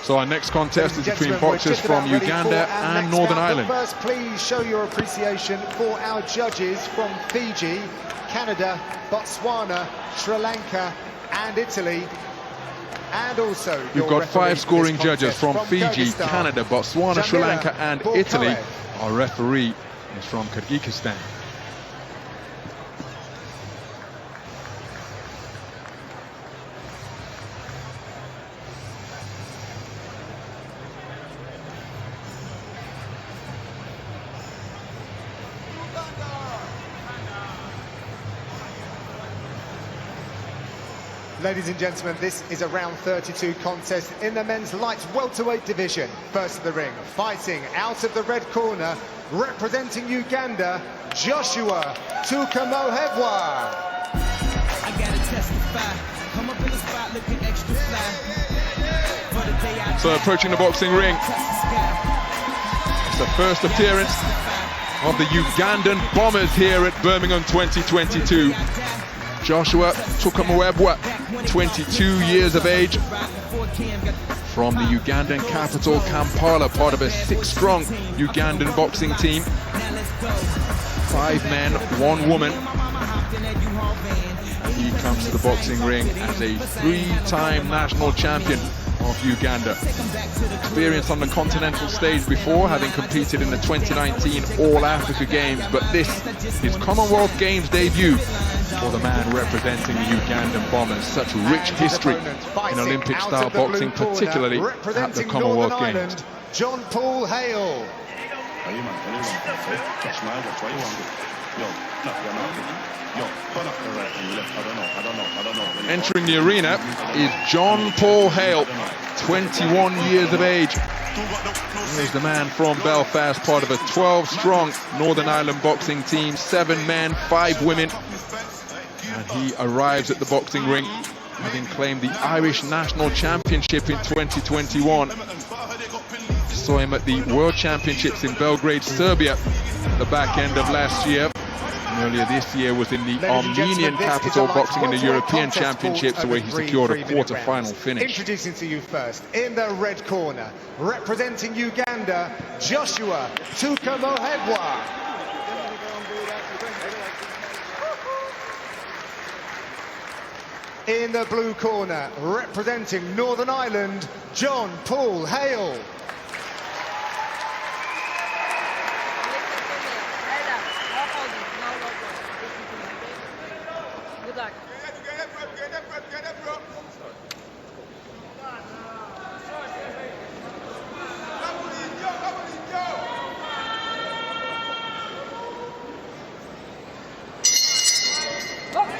So our next contest is between boxers from Uganda and Northern Ireland. But first, please show your appreciation for our judges from Fiji, Canada, Botswana, Sri Lanka and Italy. And also You've got 5 scoring judges from Fiji, Canada, Botswana, Sri Lanka and Italy. Our referee is from Kyrgyzstan. Ladies and gentlemen, this is a round 32 contest in the men's light welterweight division. First of the ring, fighting out of the red corner, representing Uganda, Joshua Tukamuhebwa. I gotta testify. Come up in the spot looking extra fly. So approaching the boxing ring, it's the first appearance of the Ugandan Bombers here at Birmingham 2022. Joshua Tukamuhebwa, 22 years of age, from the Ugandan capital Kampala, part of a 6-strong Ugandan boxing team. 5 men, 1 woman. He comes to the boxing ring as a 3-time national champion of Uganda. Experience on the continental stage before, having competed in the 2019 All Africa Games, but this is Commonwealth Games debut for the man representing the Ugandan Bombers. Such rich history in Olympic-style boxing, particularly at the Commonwealth Games. John Paul Hale. Entering the arena is John Paul Hale, 21 years of age. He's the man from Belfast, part of a 12-strong Northern Ireland boxing team, 7 men, 5 women. And he arrives at the boxing ring having claimed the Irish National Championship in 2021. Saw him at the World Championships in Belgrade, Serbia at the back end of last year. And earlier this year was in the Armenian capital, boxing in the European Championships, where he secured a quarter-final finish. Introducing to you first, in the red corner, representing Uganda, Joshua Tukamuhebwa. In the blue corner, representing Northern Ireland, John Paul Hale. Good luck.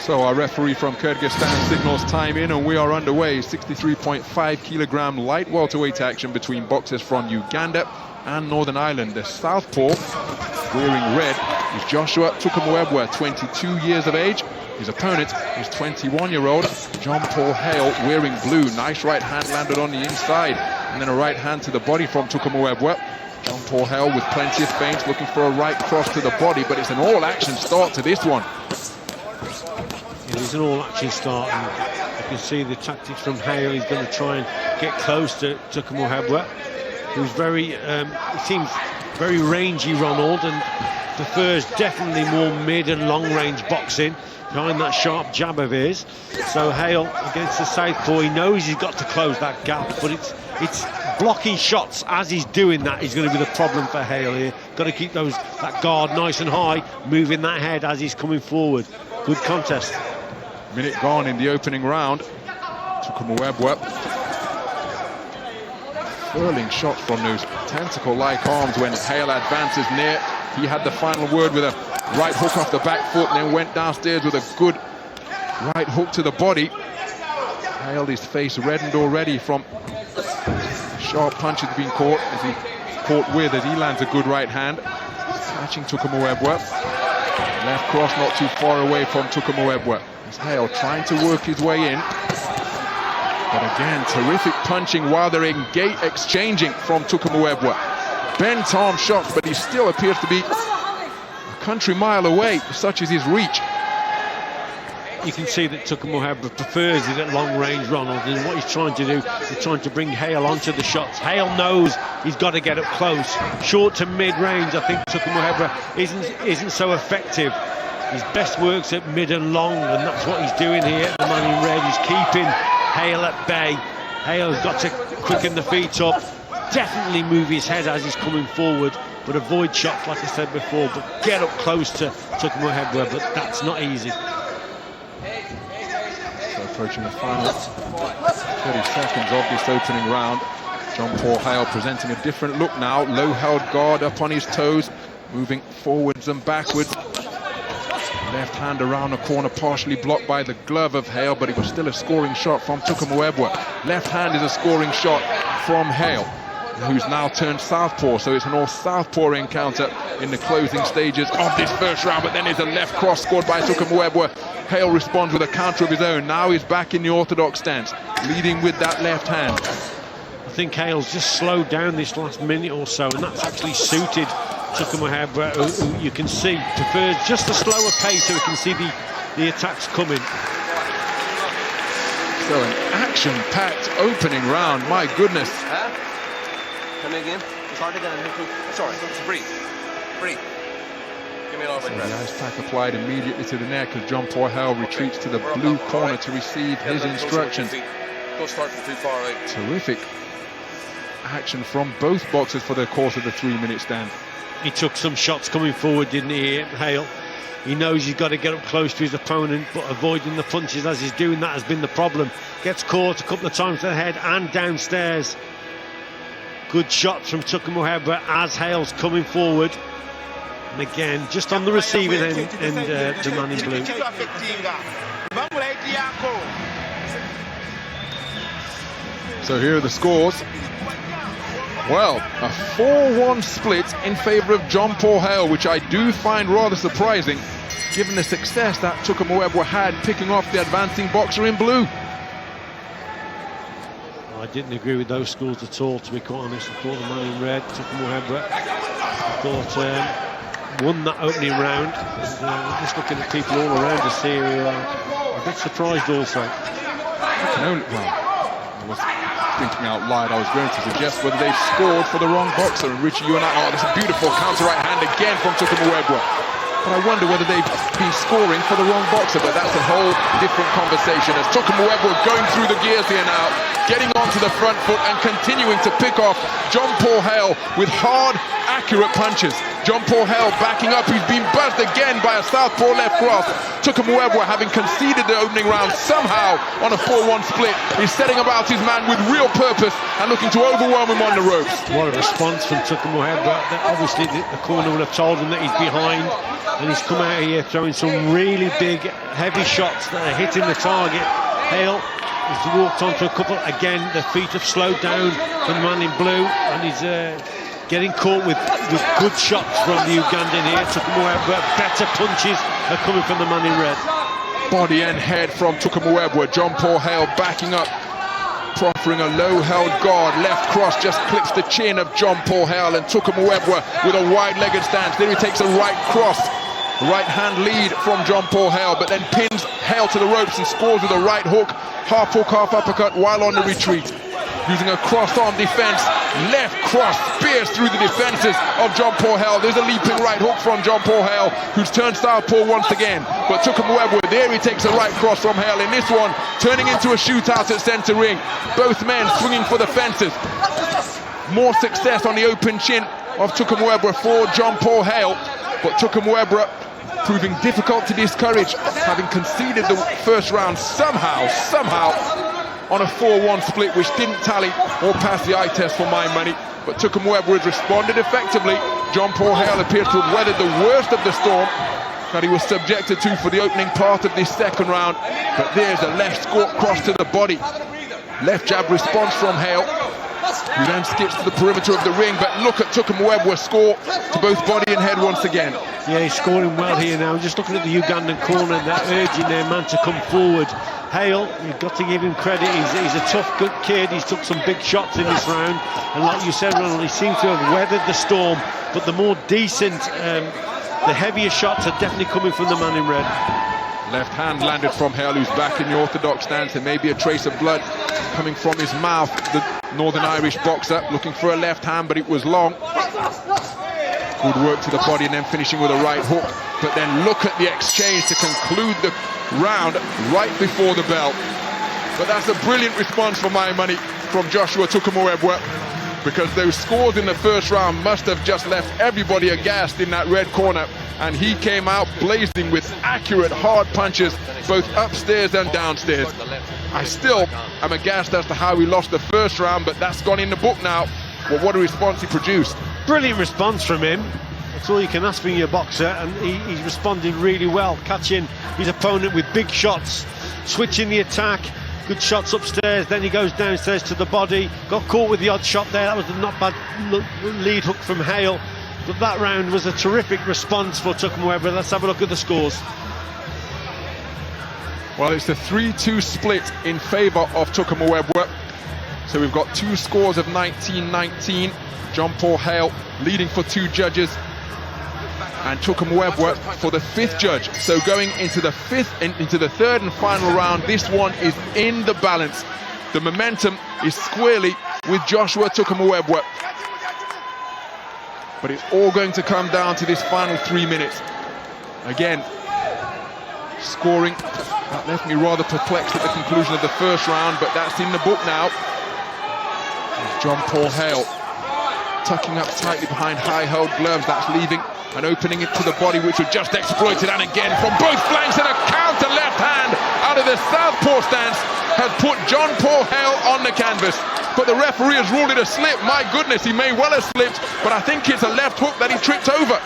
So our referee from Kyrgyzstan signals time in, and we are underway. 63.5 kilogram light welterweight action between boxers from Uganda and Northern Ireland. The southpaw, wearing red, is Joshua Tukamuhebwa, 22 years of age. His opponent is 21-year-old John Paul Hale, wearing blue. Nice right hand landed on the inside, and then a right hand to the body from Tukamuhebwa. John Paul Hale with plenty of feints, looking for a right cross to the body, but it's an all-action start to this one. It is an all-action start, and you can see the tactics from Hale. He's going to try and get close to Tukamuhebwa, who's very, it seems very rangy, Ronald, and prefers definitely more mid and long-range boxing behind that sharp jab of his. So Hale against the southpaw, he knows he's got to close that gap, but it's blocking shots as he's doing that is going to be the problem for Hale here. Got to keep that guard nice and high, moving that head as he's coming forward. Good contest. Minute gone in the opening round. Tukamuhebwa hurling shots from those tentacle-like arms when Hale advances near. He had the final word with a right hook off the back foot, and then went downstairs with a good right hook to the body. Hale, his face reddened already from sharp punches being caught as he lands a good right hand. Catching Tukamuhebwa. Left cross not too far away from Tukamuhebwa. It's Hale trying to work his way in. But again, terrific punching while they're exchanging from Tukamuhebwa. Bent arm shots, but he still appears to be a country mile away. Such is his reach. you can see that Tukamuhebwa prefers it at long range, Ronald, and what he's trying to do is trying to bring Hale onto the shots. Hale knows he's got to get up close. Short to mid-range, I think Tukamuhebwa isn't so effective. His best works at mid and long, and that's what he's doing here. The man in red is keeping Hale at bay. Hale's got to quicken the feet up, definitely move his head as he's coming forward, but avoid shots, like I said before, but get up close to Tukamuhebwa, but that's not easy. So approaching the final 30 seconds of this opening round. John-Paul Hale presenting a different look now. Low held guard up on his toes, moving forwards and backwards. Left hand around the corner, partially blocked by the glove of Hale, but it was still a scoring shot from Tukamuhebwa. Left hand is a scoring shot from Hale, who's now turned southpaw, so it's an all southpaw encounter in the closing stages of this first round. But then there's a left cross scored by Tukamuhebwa. Hale responds with a counter of his own. Now he's back in the orthodox stance, leading with that left hand. I think Hale's just slowed down this last minute or so, and that's actually suited Tukamuhebwa, who you can see prefers just a slower pace, so we can see the attacks coming. So an action-packed opening round, my goodness. Come again. It's hard to get. Sorry, breathe. Breathe. Give me an So the ice pack applied immediately to the neck as John-Paul Hale retreats to the blue corner to receive his instructions. Don't start from too far out. Terrific action from both boxers for the course of the 3-minute stand. He took some shots coming forward, didn't he, Hale? He knows he's got to get up close to his opponent, but avoiding the punches as he's doing that has been the problem. Gets caught a couple of times to the head and downstairs. Good shots from Tukamuhebwa as Hale's coming forward. And again, just on the receiving end, the man in blue. So here are the scores. Well, a 4-1 split in favour of John-Paul Hale, which I do find rather surprising, given the success that Tukamuhebwa had picking off the advancing boxer in blue. I didn't agree with those scores at all, to be quite honest. I thought the man in red, Tukamuhebwa, won that opening round. And, just looking at people all around us here who are a bit surprised also. I was thinking out loud, I was going to suggest whether they've scored for the wrong boxer. And Richie, you and I, that's a beautiful counter right hand again from Tukamuhebwa. But I wonder whether they've been scoring for the wrong boxer, but that's a whole different conversation as Tukamuhebwa going through the gears here now, getting onto the front foot and continuing to pick off John-Paul Hale with hard, accurate punches. John-Paul Hale backing up, he's been buzzed again by a southpaw left cross. Tukamuhebwa, having conceded the opening round somehow on a 4-1 split, is setting about his man with real purpose and looking to overwhelm him on the ropes. What a response from Tukamuhebwa. Obviously the corner would have told him that he's behind, and he's come out here throwing some really big, heavy shots that are hitting the target. Hale has walked onto a couple. Again, the feet have slowed down from the man in blue, and he's getting caught with good shots from the Ugandan here. Tukamuhebwa, better punches are coming from the man in red. Body and head from Tukamuhebwa. John-Paul Hale backing up, proffering a low-held guard. Left cross just clips the chin of John-Paul Hale, and Tukamuhebwa with a wide-legged stance. Then he takes a right cross. Right-hand lead from John-Paul Hale, but then pins Hale to the ropes and scores with a right hook, half hook, half uppercut while on the retreat. Using a cross-arm defense, left cross spears through the defenses of John-Paul Hale. There's a leaping right hook from John-Paul Hale, who's turned southpaw once again. But Tukamuhebwa, there he takes a right cross from Hale. In this one, turning into a shootout at centre ring. Both men swinging for the fences. More success on the open chin of Tukamuhebwa for John-Paul Hale, but Tukamuhebwa proving difficult to discourage, having conceded the first round somehow on a 4-1 split, which didn't tally or pass the eye test for my money. But Tukamuhebwa has responded effectively. John-Paul Hale appears to have weathered the worst of the storm that he was subjected to for the opening part of this second round. But there's a left cross to the body. Left jab response from Hale, who then skips to the perimeter of the ring. But look at Tukamuhebwa's score to both body and head once again. Yeah, he's scoring well here now. Just looking at the Ugandan corner, that urging their man to come forward. Hale, you've got to give him credit. He's a tough, good kid. He's took some big shots in this round, and like you said, Ronald, he seems to have weathered the storm. But the more decent, the heavier shots are definitely coming from the man in red. Left hand landed from Hale, who's back in the orthodox stance. There may be a trace of blood coming from his mouth. The Northern Irish boxer looking for a left hand, but it was long. Good work to the body and then finishing with a right hook. But then look at the exchange to conclude the round right before the bell. But that's a brilliant response for my money from Joshua Tukamuhebwa, because those scores in the first round must have just left everybody aghast in that red corner, and he came out blazing with accurate hard punches both upstairs and downstairs. I still am aghast as to how he lost the first round, but that's gone in the book now. Well, what a response he produced. Brilliant response from him. That's all you can ask from your boxer, and he's responded really well, catching his opponent with big shots, switching the attack. Good shots upstairs, then he goes downstairs to the body. Got caught with the odd shot there. That was a not bad lead hook from Hale. But that round was a terrific response for Tukamuhebwa. Let's have a look at the scores. Well, it's the 3-2 split in favour of Tukamuhebwa. So we've got two scores of 19-19. John Paul Hale leading for two judges, and Tukamuhebwa for the fifth judge. So going into the third and final round, this one is in the balance. The momentum is squarely with Joshua Tukamuhebwa. But it's all going to come down to this final 3 minutes. Again, scoring that left me rather perplexed at the conclusion of the first round, but that's in the book now. John Paul Hale tucking up tightly behind high-held gloves. That's leaving an opening into the body, which was just exploited, and again from both flanks, and a counter left hand out of the southpaw stance has put John Paul Hale on the canvas. But the referee has ruled it a slip. My goodness, he may well have slipped, but I think it's a left hook that he tripped over.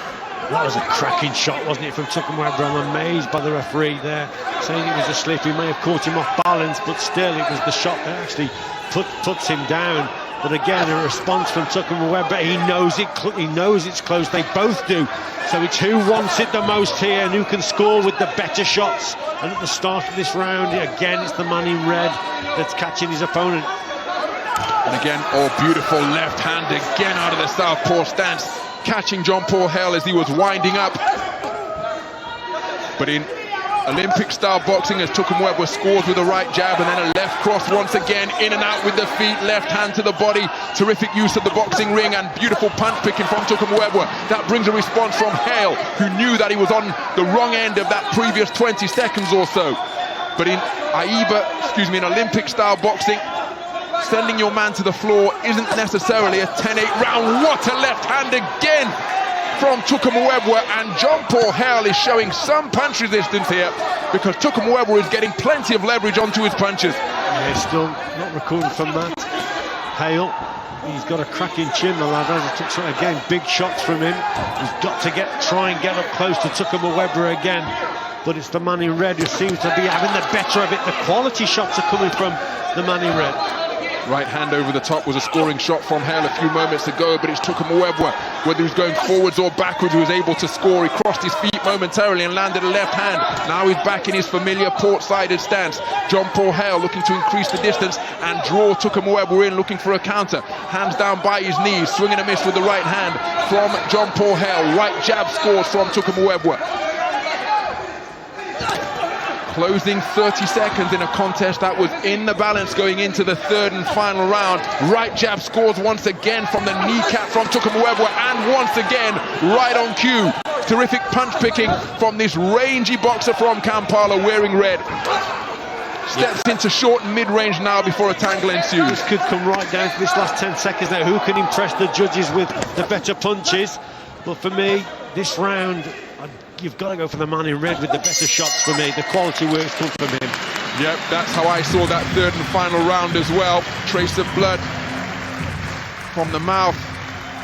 That was a cracking shot, wasn't it, from Tukamuhebwa? I'm amazed by the referee there, saying it was a slip. He may have caught him off balance, but still it was the shot that actually puts him down. But again, a response from Tukamuhebwa. He knows it's close. They both do. So it's who wants it the most here and who can score with the better shots. And at the start of this round, again, it's the man in red that's catching his opponent. And again, beautiful left hand again out of the southpaw stance, catching John Paul Hale as he was winding up. But in Olympic-style boxing, as Tukamuhebwa scores with a right jab and then a left cross once again, in and out with the feet, left hand to the body. Terrific use of the boxing ring and beautiful punch picking from Tukamuhebwa. That brings a response from Hale, who knew that he was on the wrong end of that previous 20 seconds or so. But in in Olympic-style boxing, sending your man to the floor isn't necessarily a 10-8 round. What a left hand again from Tukamuhebwa, and John Paul Hale is showing some punch resistance here, because Tukamuhebwa is getting plenty of leverage onto his punches. Yeah, still not recorded from that. Hale, he's got a cracking chin, the lad has. He took some, again, big shots from him. He's got to try and get up close to Tukamuhebwa again. But it's the man in red who seems to be having the better of it. The quality shots are coming from the man in red. Right hand over the top was a scoring shot from Hale a few moments ago, but it's Tukamuhebwa, whether he's going forwards or backwards, who was able to score. He crossed his feet momentarily and landed a left hand. Now he's back in his familiar port-sided stance. John Paul Hale looking to increase the distance and draw Tukamuhebwa in, looking for a counter. Hands down by his knees, swinging a miss with the right hand from John Paul Hale. Right jab scores from Tukamuhebwa. Closing 30 seconds in a contest that was in the balance going into the third and final round. Right jab scores once again from the kneecap from Tukamuhebwa, and once again right on cue. Terrific punch picking from this rangy boxer from Kampala wearing red. Steps into short and mid-range now before a tangle ensues. This could come right down to this last 10 seconds now. Who can impress the judges with the better punches? But for me, this round, you've got to go for the man in red with the better shots for me. The quality work's come from him. Yep, that's how I saw that third and final round as well. Trace of blood from the mouth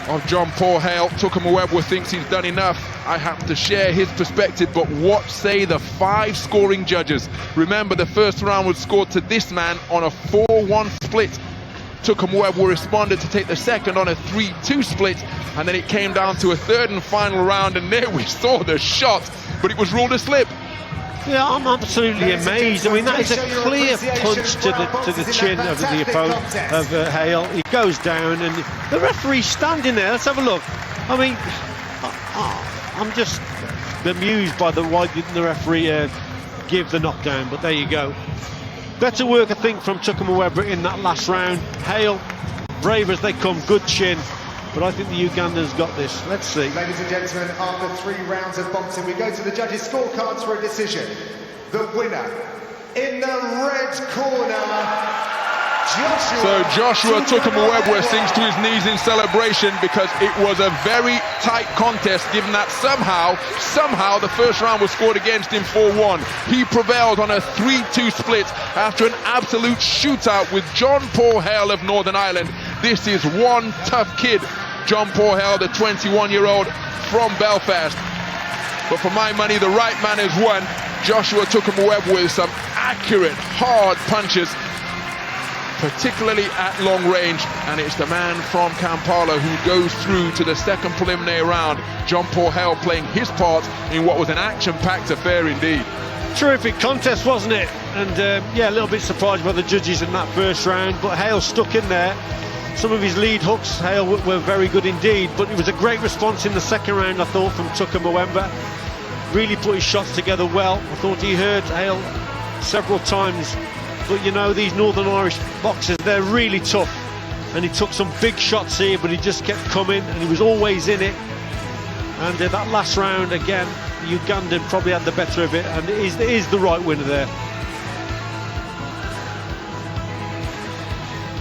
of John Paul Hale. Tukamuhebwa thinks he's done enough. I have to share his perspective, but what say the 5 scoring judges? Remember, the first round was scored to this man on a 4-1 split. Tukamuhebwa responded to take the second on a 3-2 split, and then it came down to a third and final round, and there we saw the shot, but it was ruled a slip. Yeah, I'm absolutely amazed. I mean, that is a clear punch to the chin of the opponent of Hale. He goes down, and the referee's standing there. Let's have a look. I mean, I'm just bemused by why didn't the referee give the knockdown, but there you go. Better work, I think, from Tukamuhebwa in that last round. Hale, brave as they come, good chin, but I think the Ugandan's got this. Let's see. Ladies and gentlemen, after 3 rounds of boxing, we go to the judges' scorecards for a decision. The winner, in the red corner, So Joshua Tukamuhebwa sinks to his knees in celebration because it was a very tight contest, given that somehow the first round was scored against him 4-1. He prevailed on a 3-2 split after an absolute shootout with John Paul Hale of Northern Ireland. This is one tough kid, John Paul Hale, the 21-year-old from Belfast. But for my money, the right man has won. Joshua Tukamuhebwa with some accurate, hard punches, particularly at long range, and it's the man from Kampala who goes through to the second preliminary round. John Paul Hale playing his part in what was an action-packed affair indeed. Terrific contest, wasn't it? And yeah, a little bit surprised by the judges in that first round, but Hale stuck in there. Some of his lead hooks, Hale, were very good indeed, but it was a great response in the second round, I thought, from Tukamuhebwa. Really put his shots together well. I thought he hurt Hale several times. But you know, these Northern Irish boxers, they're really tough, and he took some big shots here, but he just kept coming and he was always in it. And that last round again, Ugandan probably had the better of it, and it is the right winner there.